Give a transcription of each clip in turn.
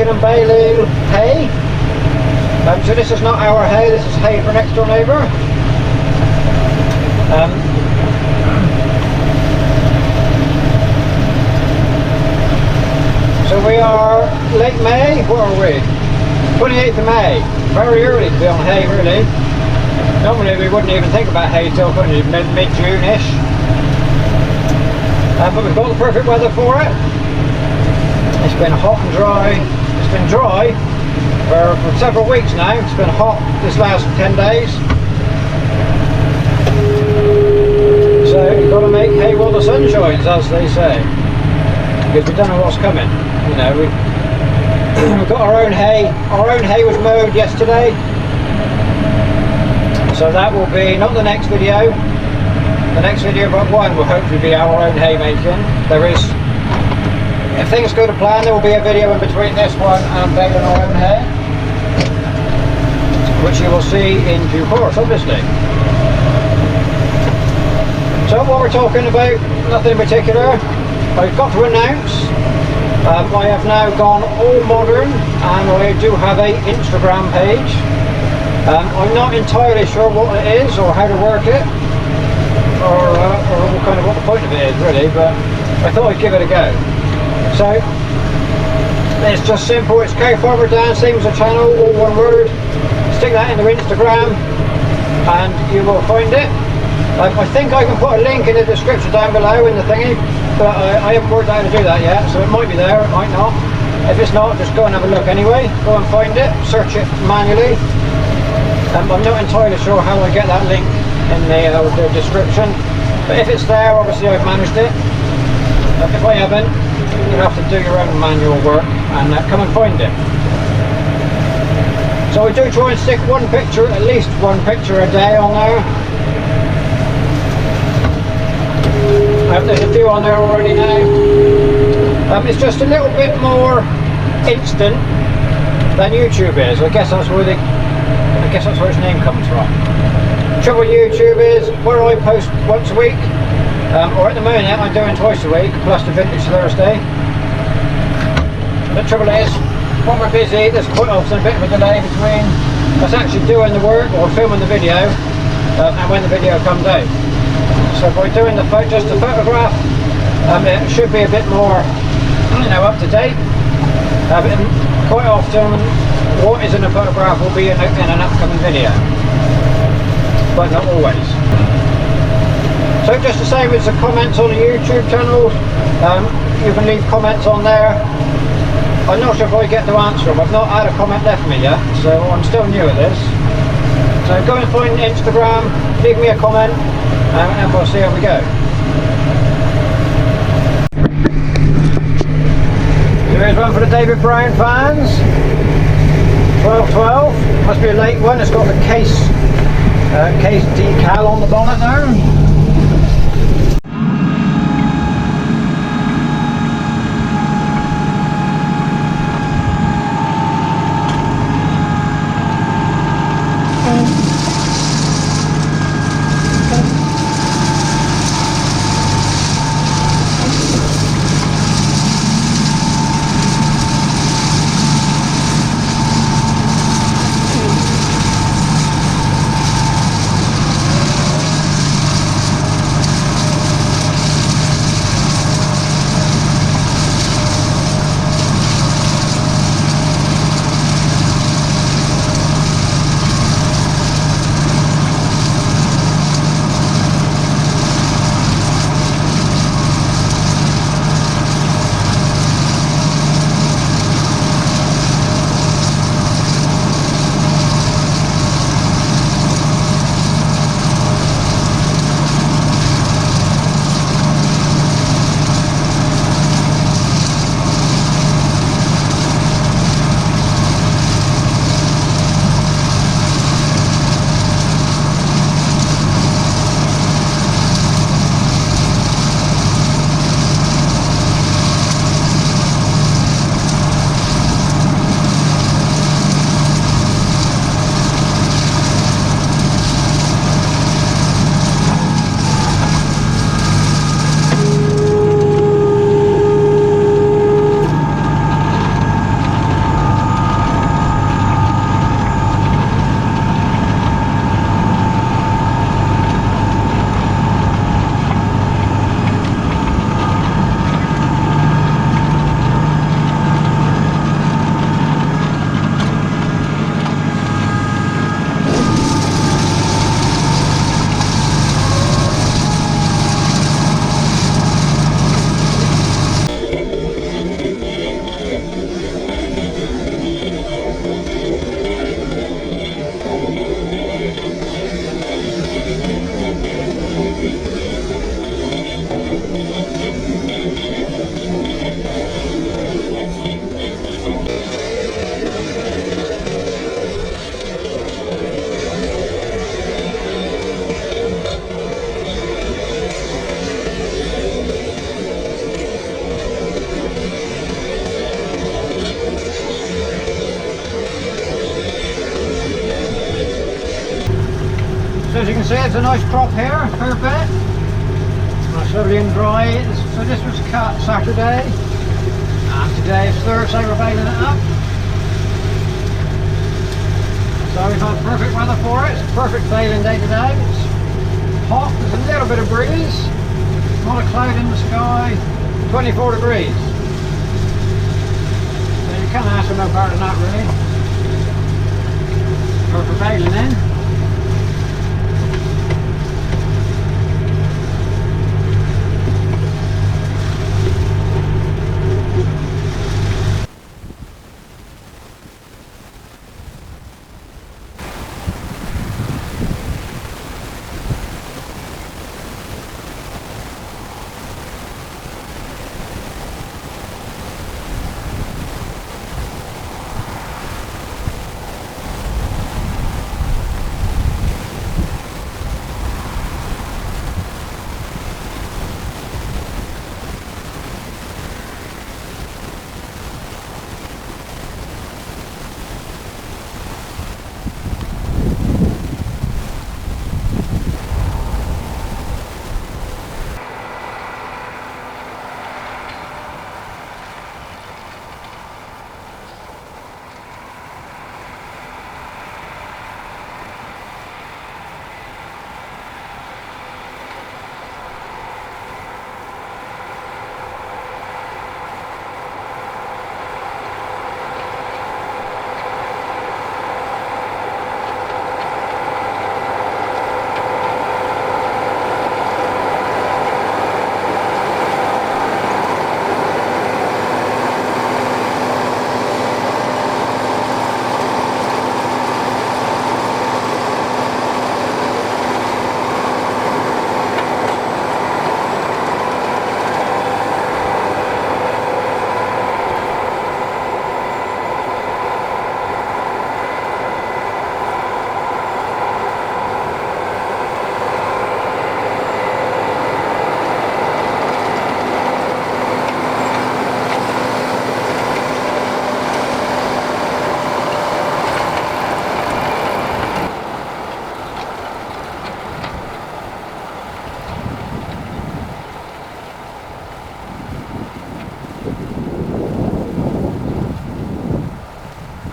Raking and Baling hay. So this is not our hay, this is hay for an next door neighbour. So we are late May, where are we? 28th of May, very early to be on hay really. Normally we wouldn't even think about hay till mid-June-ish. But we've got the perfect weather for it. It's been hot and dry. It's been dry for several weeks now. It's been hot this last 10 days. So you've got to make hay while the sun shines, as they say. Because we don't know what's coming. You know, we've got our own hay. Our own hay was mowed yesterday. So that will be, not the next video. The next video but one will hopefully be our own hay making. There is, if things go to plan, there will be a video in between this one and baling our own hay, which you will see in due course, obviously. So what we're talking about, nothing in particular. I've got to announce, I have now gone all modern and I do have a Instagram page. I'm not entirely sure what it is or how to work it. Or kind of what the point of it is really, but I thought I'd give it a go. So it's just simple, it's K Farmer Dan, same as the channel, all one word. Stick that into Instagram and you will find it. I think I can put a link in the description down below in the thingy, but I haven't worked out how to do that yet, so it might be there, it might not. If it's not, just go and have a look anyway, go and find it, search it manually. I'm not entirely sure how I get that link in the description, but if it's there, obviously I've managed it. If I haven't, you'll have to do your own manual work and come and find it. So I do try and stick one picture, at least one picture a day on there. There's a few on there already now. It's just a little bit more instant than YouTube is. I guess that's where its name comes from. Trouble with YouTube is where I post once a week, or at the moment I'm doing twice a week, plus the Vintage Thursday. The trouble is, when we're busy, there's quite often a bit of a delay between us actually doing the work or filming the video and when the video comes out. So by doing just the photograph, it should be a bit more, up to date. Quite often, what is in a photograph will be in an upcoming video, but not always. So just the same as the comments on the YouTube channel, you can leave comments on there. I'm not sure if I get to answer them. I've not had a comment left me yet, so I'm still new at this. So go and find Instagram, leave me a comment, and we'll see how we go. Here's one for the David Brown fans. 1212, must be a late one. It's got the case decal on the bonnet there. see it's a nice crop here, fair bit. Nice, lovely and dry. So this was cut Saturday, and today is Thursday, we're baling it up. So we've had perfect weather for it. It's a perfect baling day today. It's hot, there's a little bit of breeze, not a cloud in the sky, 24 degrees. So you can't ask for no better than that really. For baling in.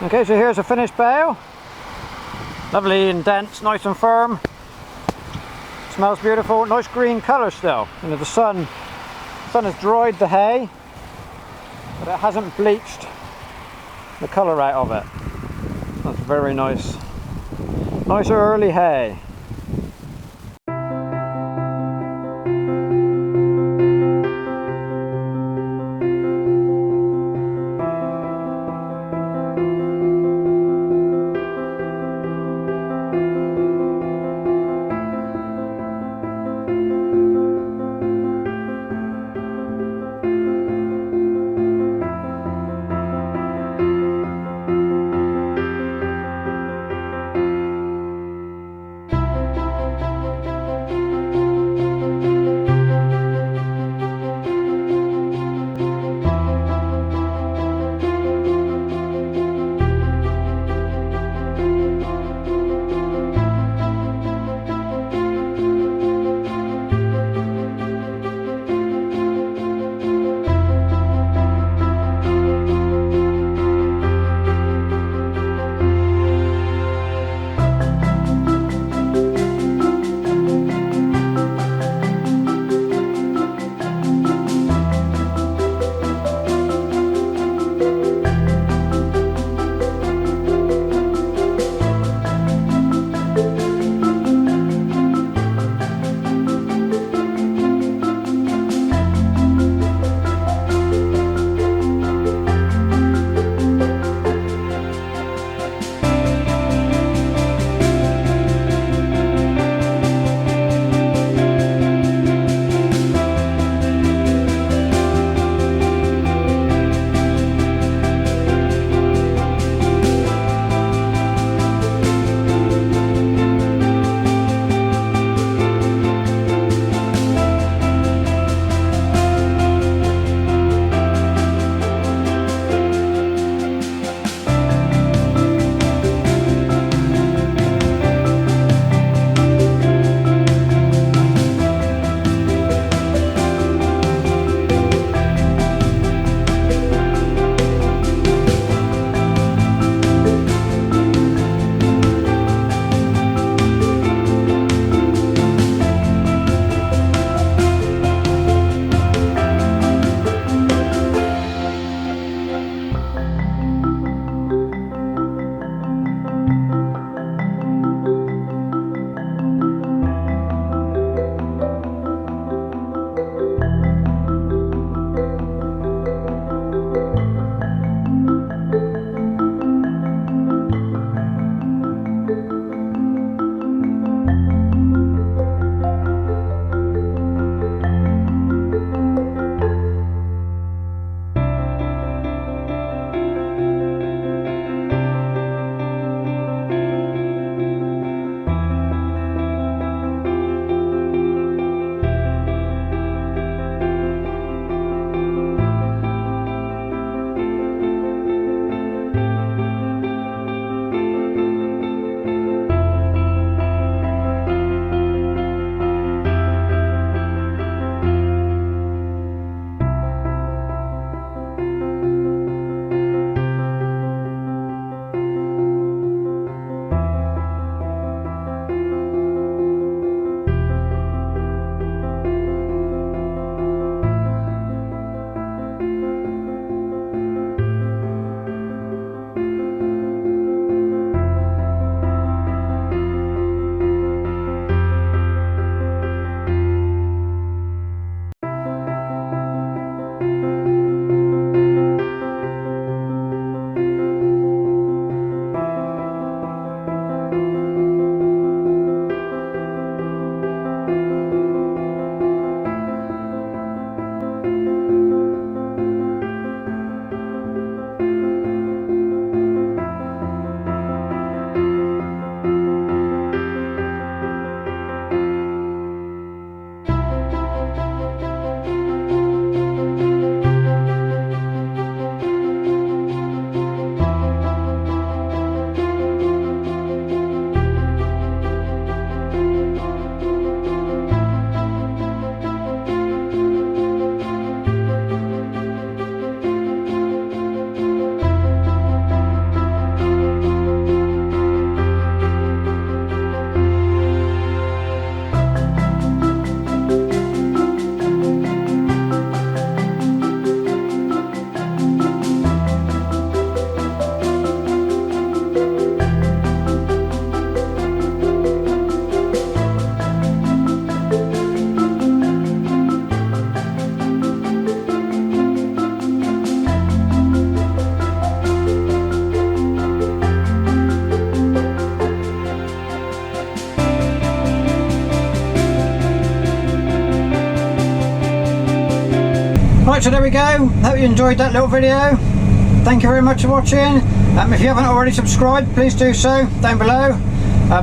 Okay, so here's a finished bale. Lovely and dense, nice and firm. Smells beautiful, nice green colour still. You know, the sun has dried the hay, but it hasn't bleached the colour out of it. That's very nice. Nice early hay. Right, so there we go. Hope you enjoyed that little video. Thank you very much for watching. If you haven't already subscribed, please do so down below.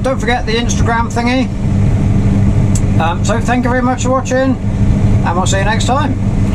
Don't forget the Instagram thingy. So thank you very much for watching, and we'll see you next time.